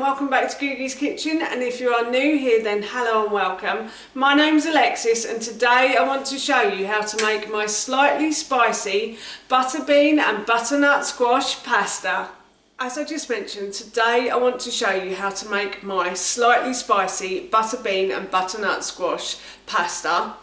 welcome back to Googie's Kitchen, and if you are new here then hello and welcome. My name's Alexis and today I want to show you how to make my slightly spicy butter bean and butternut squash pasta. As I just mentioned, today I want to show you how to make my slightly spicy butter bean and butternut squash pasta.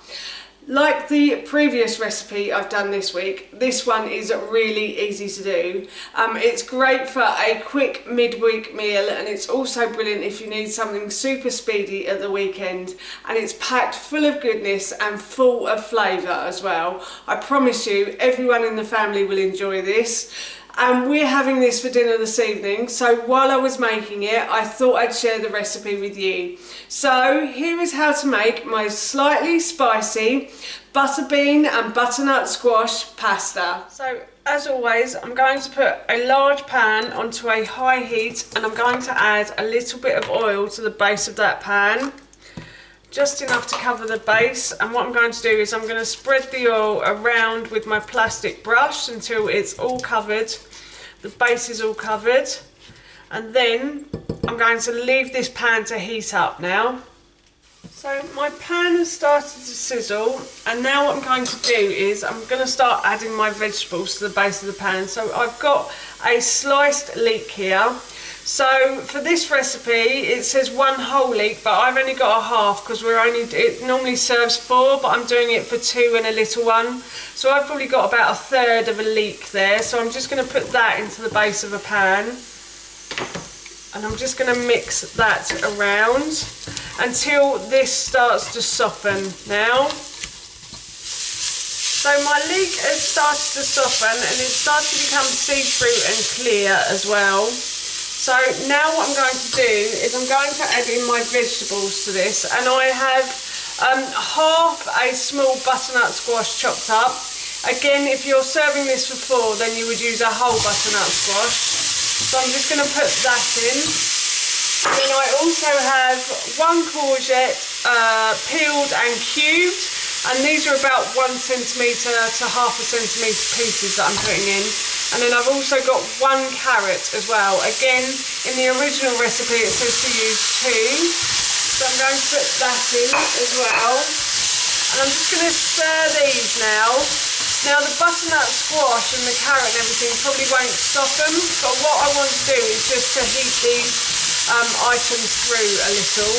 Like the previous recipe I've done this week, this one is really easy to do. It's great for a quick midweek meal, and it's also brilliant if you need something super speedy at the weekend, and it's packed full of goodness and full of flavour as well. I promise you everyone in the family will enjoy this. And we're having this for dinner this evening, so while I was making it I thought I'd share the recipe with you. So here is how to make my slightly spicy butter bean and butternut squash pasta. So as always, I'm going to put a large pan onto a high heat, and I'm going to add a little bit of oil to the base of that pan, just enough to cover the base. And what I'm going to do is I'm going to spread the oil around with my plastic brush until it's all covered, the base is all covered, and then I'm going to leave this pan to heat up now. So my pan has started to sizzle, and now what I'm going to do is I'm going to start adding my vegetables to the base of the pan. So I've got a sliced leek here. So for this recipe it says 1 whole leek, but I've only got a half because it normally serves 4, but I'm doing it for 2 and a little one. So I've probably got about 1/3 of a leek there. So I'm just going to put that into the base of a pan, and I'm just going to mix that around until this starts to soften now. So my leek has started to soften and it's started to become see-through and clear as well. So now what I'm going to do is I'm going to add in my vegetables to this, and I have half a small butternut squash chopped up. Again, if you're serving this for 4, then you would use a whole butternut squash. So I'm just going to put that in. And then I also have 1 courgette peeled and cubed, and these are about 1 centimetre to ½ centimetre pieces that I'm putting in. And then I've also got 1 carrot as well. Again, in the original recipe it says to use 2. So I'm going to put that in as well. And I'm just going to stir these now. Now the butternut squash and the carrot and everything probably won't soften, but what I want to do is just to heat these items through a little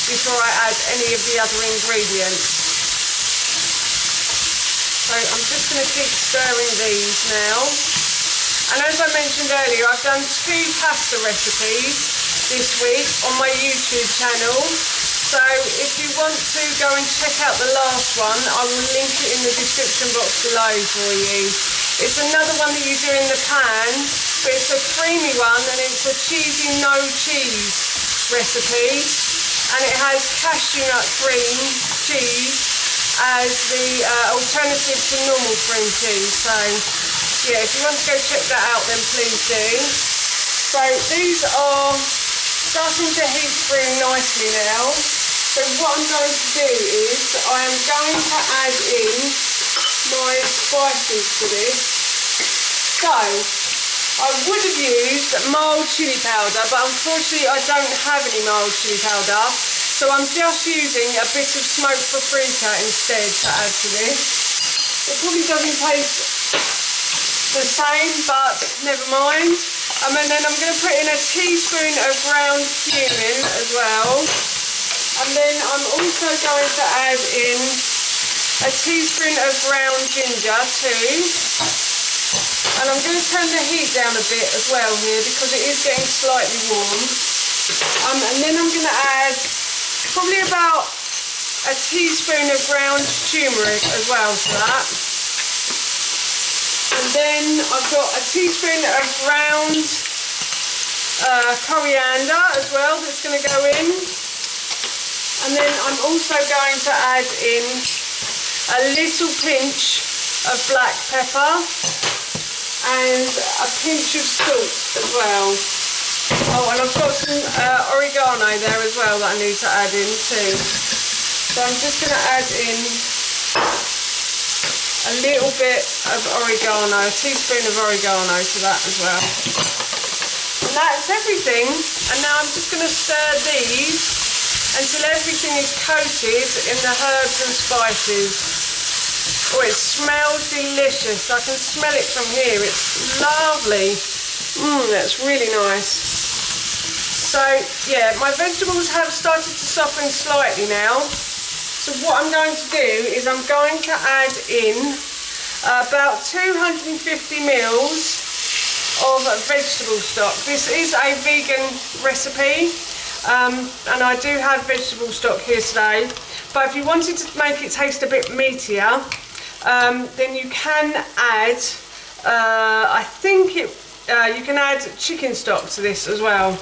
before I add any of the other ingredients. So I'm just going to keep stirring these now. And as I mentioned earlier, I've done 2 pasta recipes this week on my YouTube channel. So if you want to go and check out the last one, I will link it in the description box below for you. It's another one that you do in the pan, but it's a creamy one, and it's a cheesy no cheese recipe. And it has cashew nut cream cheese as the alternative to normal cream cheese. So yeah, if you want to go check that out, then please do. So these are starting to heat through nicely now. So what I'm going to do is I am going to add in my spices to this. So I would have used mild chilli powder, but unfortunately I don't have any mild chilli powder. So I'm just using a bit of smoked paprika instead to add to this. It probably doesn't taste the same, but never mind. And then I'm going to put in a teaspoon of ground cumin as well. And then I'm also going to add in a teaspoon of ground ginger too. And I'm going to turn the heat down a bit as well here because it is getting slightly warm. And then I'm going to add probably about a teaspoon of ground turmeric as well to that. And then I've got a teaspoon of ground coriander as well that's going to go in. And then I'm also going to add in a little pinch of black pepper and a pinch of salt as well. Oh, and I've got some oregano there as well that I need to add in too. So I'm just going to add in a little bit of oregano, a teaspoon of oregano to that as well. And that's everything. And now I'm just going to stir these until everything is coated in the herbs and spices. Oh, it smells delicious. I can smell it from here. It's lovely. That's really nice. So yeah, my vegetables have started to soften slightly now. So what I'm going to do is I'm going to add in about 250 mils of vegetable stock. This is a vegan recipe, and I do have vegetable stock here today. But if you wanted to make it taste a bit meatier, then you can add, I think you can add chicken stock to this as well.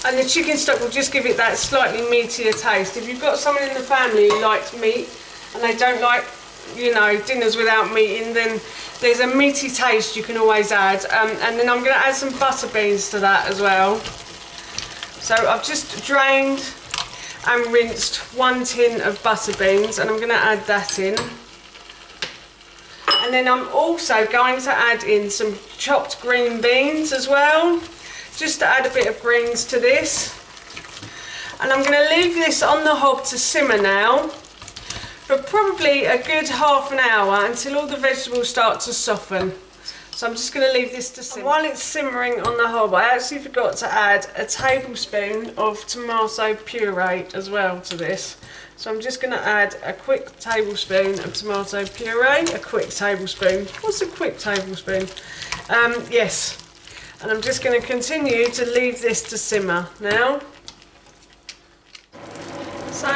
And the chicken stock will just give it that slightly meatier taste. If you've got someone in the family who likes meat and they don't like, you know, dinners without meat in, then there's a meaty taste you can always add. And then I'm going to add some butter beans to that as well. So I've just drained and rinsed 1 tin of butter beans, and I'm going to add that in. And then I'm also going to add in some chopped green beans as well, just to add a bit of greens to this. And I'm going to leave this on the hob to simmer now for probably a good half an hour until all the vegetables start to soften. So I'm just going to leave this to simmer. And while it's simmering on the hob, I actually forgot to add a tablespoon of tomato puree as well to this. So I'm just going to add a quick tablespoon of tomato puree. A quick tablespoon. What's a quick tablespoon? Yes. And I'm just going to continue to leave this to simmer now. So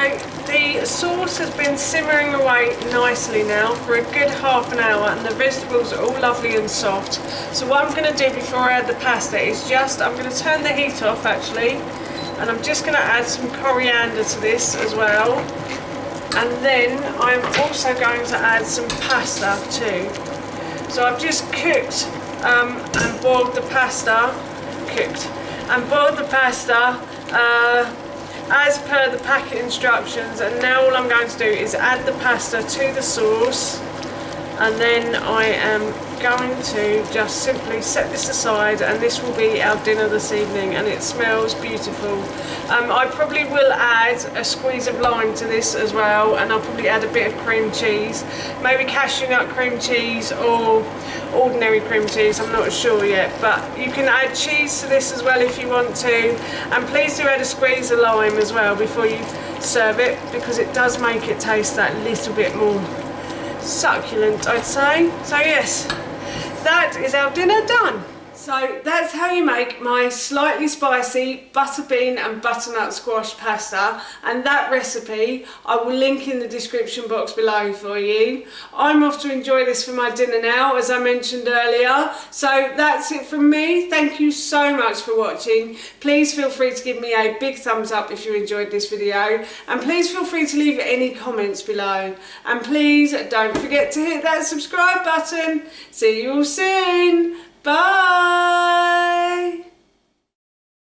the sauce has been simmering away nicely now for a good half an hour, and the vegetables are all lovely and soft. So what I'm going to do before I add the pasta is I'm going to turn the heat off actually, and I'm just going to add some coriander to this as well. And then I'm also going to add some pasta too. So I've just cooked and boiled the pasta, as per the packet instructions, and now all I'm going to do is add the pasta to the sauce, and then I am going to just simply set this aside, and this will be our dinner this evening, and it smells beautiful. I probably will add a squeeze of lime to this as well, and I'll probably add a bit of cream cheese, maybe cashew nut cream cheese or ordinary cream cheese, I'm not sure yet, but you can add cheese to this as well if you want to, and please do add a squeeze of lime as well before you serve it, because it does make it taste that little bit more succulent, I'd say. So yes, that is our dinner done. So that's how you make my slightly spicy butter bean and butternut squash pasta, and that recipe I will link in the description box below for you. I'm off to enjoy this for my dinner now, as I mentioned earlier. So that's it from me. Thank you so much for watching. Please feel free to give me a big thumbs up if you enjoyed this video, and please feel free to leave any comments below, and please don't forget to hit that subscribe button. See you all soon. Bye!